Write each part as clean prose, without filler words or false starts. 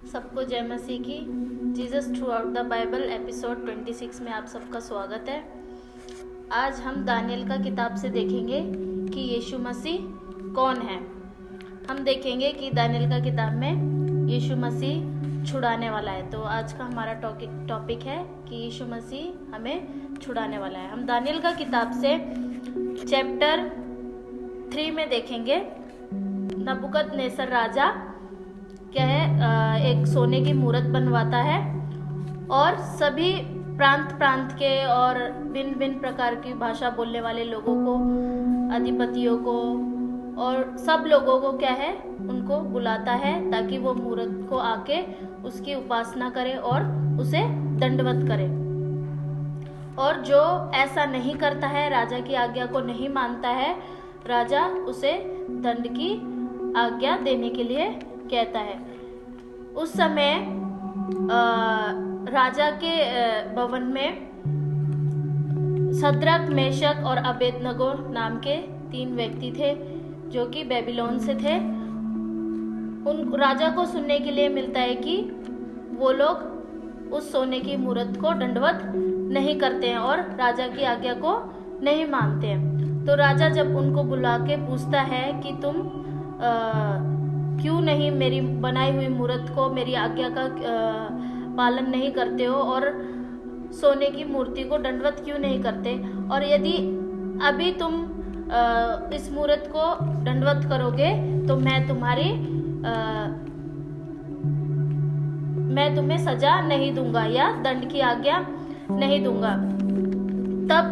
सबको जय मसीह की। Jesus through out the Bible episode 26 में आप सबका स्वागत है। आज हम दानियल का किताब से देखेंगे कि यीशु मसीह कौन है। हम देखेंगे कि दानियल का किताब में यीशु मसीह छुड़ाने वाला है। तो आज का हमारा टॉपिक है कि यीशु मसीह हमें छुड़ाने वाला है। हम दानियल का किताब से चैप्टर 3 में देखेंगे। नबूकदनेस्सर राजा क्या है, एक सोने की मूरत बनवाता है और सभी प्रांत के और भिन्न भिन्न प्रकार की भाषा बोलने वाले लोगों को, अधिपतियों को और सब लोगों को क्या है, उनको बुलाता है ताकि वो मूरत को आके उसकी उपासना करे और उसे दंडवत करे। और जो ऐसा नहीं करता है, राजा की आज्ञा को नहीं मानता है, राजा उसे दंड की आज्ञा देने के लिए कहता है। उस समय राजा के भवन में शद्रक, मेशक और अबेदनगो नाम के 3 व्यक्ति थे जो कि बेबीलोन से थे। उन राजा को सुनने के लिए मिलता है कि वो लोग उस सोने की मूरत को दंडवत नहीं करते हैं और राजा की आज्ञा को नहीं मानते हैं। तो राजा जब उनको बुला के पूछता है कि तुम क्यों नहीं मेरी बनाई हुई मूरत को, मेरी आज्ञा का पालन नहीं करते हो और सोने की मूर्ति को दंडवत क्यों नहीं करते, और यदि अभी तुम इस मूरत को दंडवत करोगे तो मैं तुम्हें सजा नहीं दूंगा या दंड की आज्ञा नहीं दूंगा। तब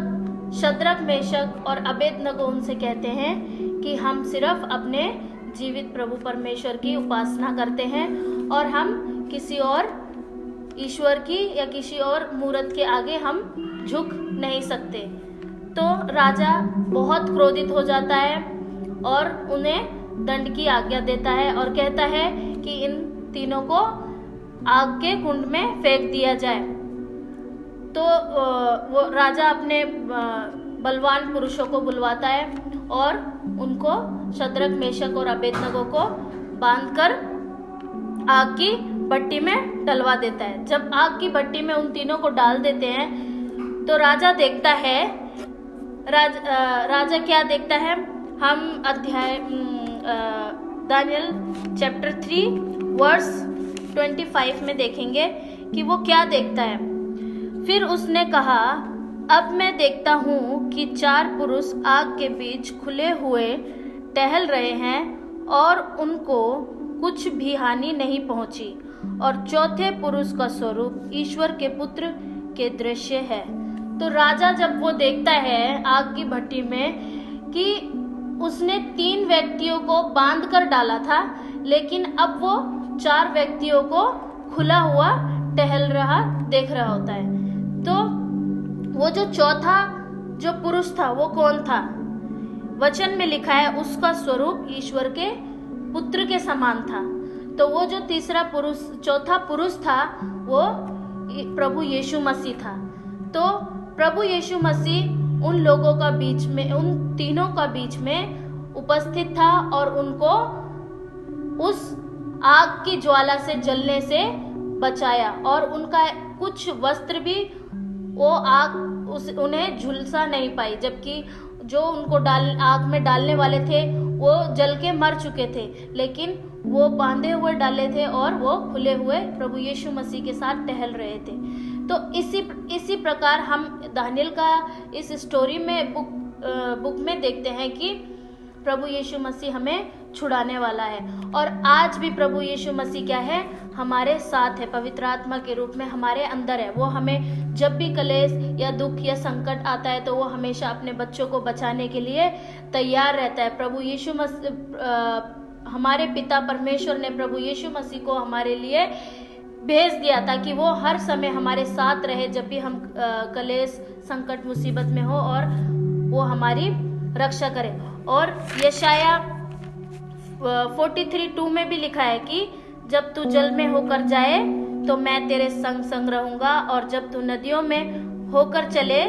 शद्रक, मेशक और अबेदनगो उनसे कहते हैं कि हम सिर्फ अपने जीवित प्रभु परमेश्वर की उपासना करते हैं और हम किसी और ईश्वर की या किसी और मूरत के आगे हम झुक नहीं सकते। तो राजा बहुत क्रोधित हो जाता है और उन्हें दंड की आज्ञा देता है और कहता है कि इन तीनों को आग के कुंड में फेंक दिया जाए। तो वो राजा अपने बलवान पुरुषों को बुलवाता है और उनको शद्रक, मेशक और अबेदनगो को बांधकर आग की भट्टी में डलवा देता है। जब आग की भट्टी में उन तीनों को डाल देते हैं तो राजा देखता है, राजा क्या देखता है, हम अध्याय दानियल चैप्टर 3 वर्स 25 में देखेंगे कि वो क्या देखता है। फिर उसने कहा, अब मैं देखता हूँ कि 4 पुरुष आग के बीच खुले हुए टहल रहे हैं और उनको कुछ भी हानि नहीं पहुँची, और चौथे पुरुष का स्वरूप ईश्वर के पुत्र के दृश्य है। तो राजा जब वो देखता है आग की भट्टी में कि उसने 3 व्यक्तियों को बांध कर डाला था, लेकिन अब वो 4 व्यक्तियों को खुला हुआ टहल रहा देख रहा होता है। तो वो जो चौथा जो पुरुष था वो कौन था? वचन में लिखा है उसका स्वरूप ईश्वर के पुत्र के समान था। तो वो जो चौथा पुरुष था वो प्रभु यीशु मसीह था। तो प्रभु यीशु मसीह उन लोगों का बीच में, उन तीनों का बीच में उपस्थित था और उनको उस आग की ज्वाला से जलने से बचाया, और उनका कुछ वस्त्र भी वो आग उन्हें झुलसा नहीं पाई, जबकि जो उनको आग में डालने वाले थे वो जल के मर चुके थे, लेकिन वो बांधे हुए डाले थे और वो खुले हुए प्रभु यीशु मसीह के साथ टहल रहे थे। तो इसी प्रकार हम दानियल का इस स्टोरी में बुक में देखते हैं कि प्रभु यीशु मसीह हमें छुड़ाने वाला है। और आज भी प्रभु यीशु मसीह क्या है, हमारे साथ है, पवित्र आत्मा के रूप में हमारे अंदर है। वो हमें जब भी कलेश या दुख या संकट आता है तो वो हमेशा अपने बच्चों को बचाने के लिए तैयार रहता है। प्रभु यीशु मसीह, हमारे पिता परमेश्वर ने प्रभु यीशु मसीह को हमारे लिए भेज दिया ताकि वो हर समय हमारे साथ रहे जब भी हम कलेश, संकट, मुसीबत में हो, और वो हमारी रक्षा करे। और यशाया 43:2 में भी लिखा है कि जब तू जल में होकर जाए तो मैं तेरे संग संग रहूंगा, और जब तू नदियों में होकर चले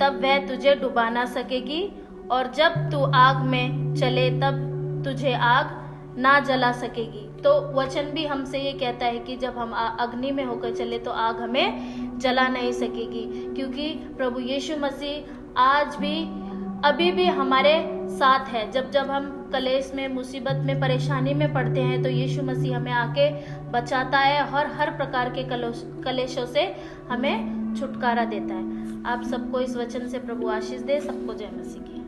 तब वह तुझे डुबा ना सकेगी, और जब तू आग में चले तब तुझे आग ना जला सकेगी। तो वचन भी हमसे ये कहता है कि जब हम अग्नि में होकर चले तो आग हमें जला नहीं सकेगी, क्योंकि प्रभु यीशु मसीह आज भी अभी भी हमारे साथ है। जब जब हम कलेश में, मुसीबत में, परेशानी में पड़ते हैं तो यीशु मसीह हमें आके बचाता है और हर प्रकार के कलेशों से हमें छुटकारा देता है। आप सबको इस वचन से प्रभु आशीष दे। सबको जय मसीह की।